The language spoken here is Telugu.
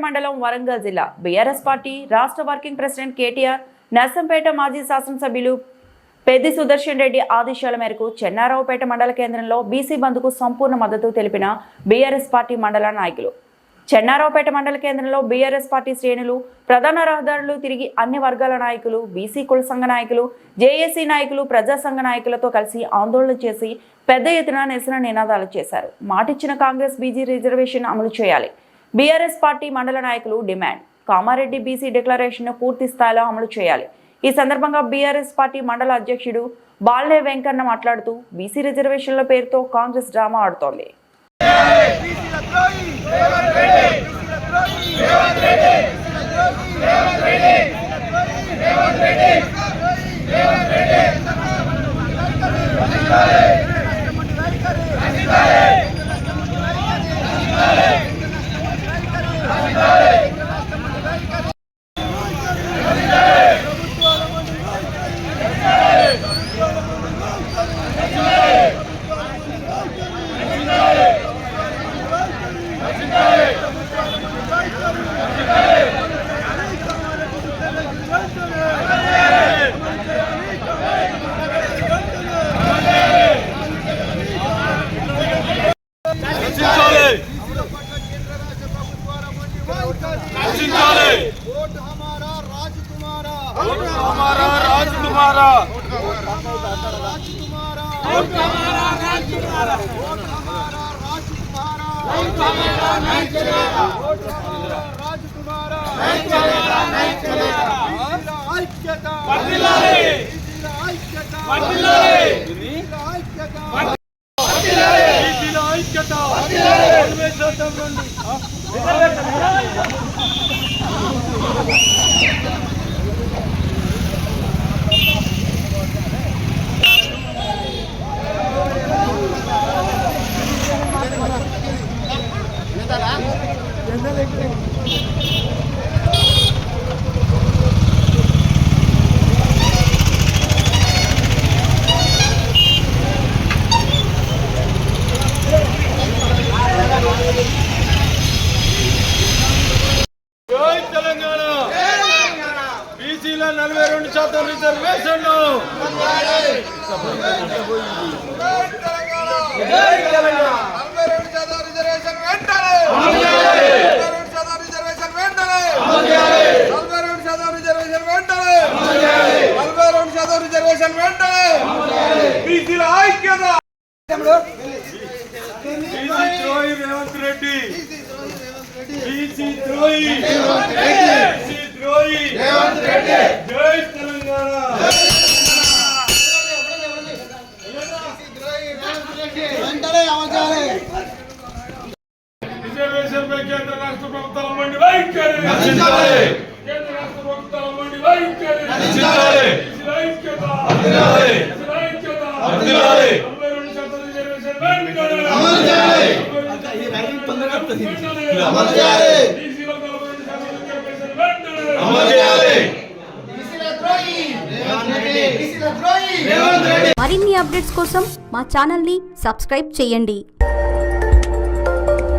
మండలం వరంగల్ జిల్లా బీఆర్ఎస్ పార్టీ రాష్ట్ర వర్కింగ్ ప్రెసిడెంట్ కేటీఆర్ నర్సంపేట మాజీ శాసనసభ్యులు పెద్ది సుదర్శన్ రెడ్డి ఆదేశాల మేరకు చెన్నారావుపేట మండల కేంద్రంలో బీసీ బంద్కు సంపూర్ణ మద్దతు తెలిపిన బీఆర్ఎస్ పార్టీ మండల నాయకులు. చెన్నారావుపేట మండల కేంద్రంలో బీఆర్ఎస్ పార్టీ శ్రేణులు, ప్రధాన రహదారులు తిరిగి అన్ని వర్గాల నాయకులు, బీసీ కుల సంఘ నాయకులు, జేఏసీ నాయకులు, ప్రజా సంఘ నాయకులతో కలిసి ఆందోళన చేసి పెద్ద ఎత్తున నిరసన నినాదాలు చేశారు. మాటిచ్చిన కాంగ్రెస్ బీసీ రిజర్వేషన్ అమలు చేయాలి. బీఆర్ఎస్ పార్టీ మండల నాయకులు డిమాండ్. కామారెడ్డి బీసీ డిక్లరేషన్ పూర్తి స్థాయిలో అమలు చేయాలి. ఈ సందర్భంగా బీఆర్ఎస్ పార్టీ మండల అధ్యక్షుడు బాల్నే వెంకన్న మాట్లాడుతూ బీసీ రిజర్వేషన్ల పేరుతో కాంగ్రెస్ డ్రామా ఆడుతోంది. కేంద్ర రాష్ట్ర ప్రభుత్వాల మండి వైఖరి నశించాలి. కేంద్ర రాష్ట్ర ప్రభుత్వాల మండి వైఖరి నశించాలి. ఐక్యత వర్ధిల్లాలి. ఐక్యత వర్ధిల్లాలి. 42% రిజర్వేషన్ వెంటనే అమలు చేయాలి. ఈ రైలు తొందరగా అమలు చేయాలి. బీసీలో 42% రిజర్వేషన్ వెంటనే అమలు చేయాలి. బీసీల ద్రోహి రేవంత్ రెడ్డి. మరిన్ని అప్డేట్స్ కోసం మా ఛానల్ ని సబ్స్క్రైబ్ చేయండి.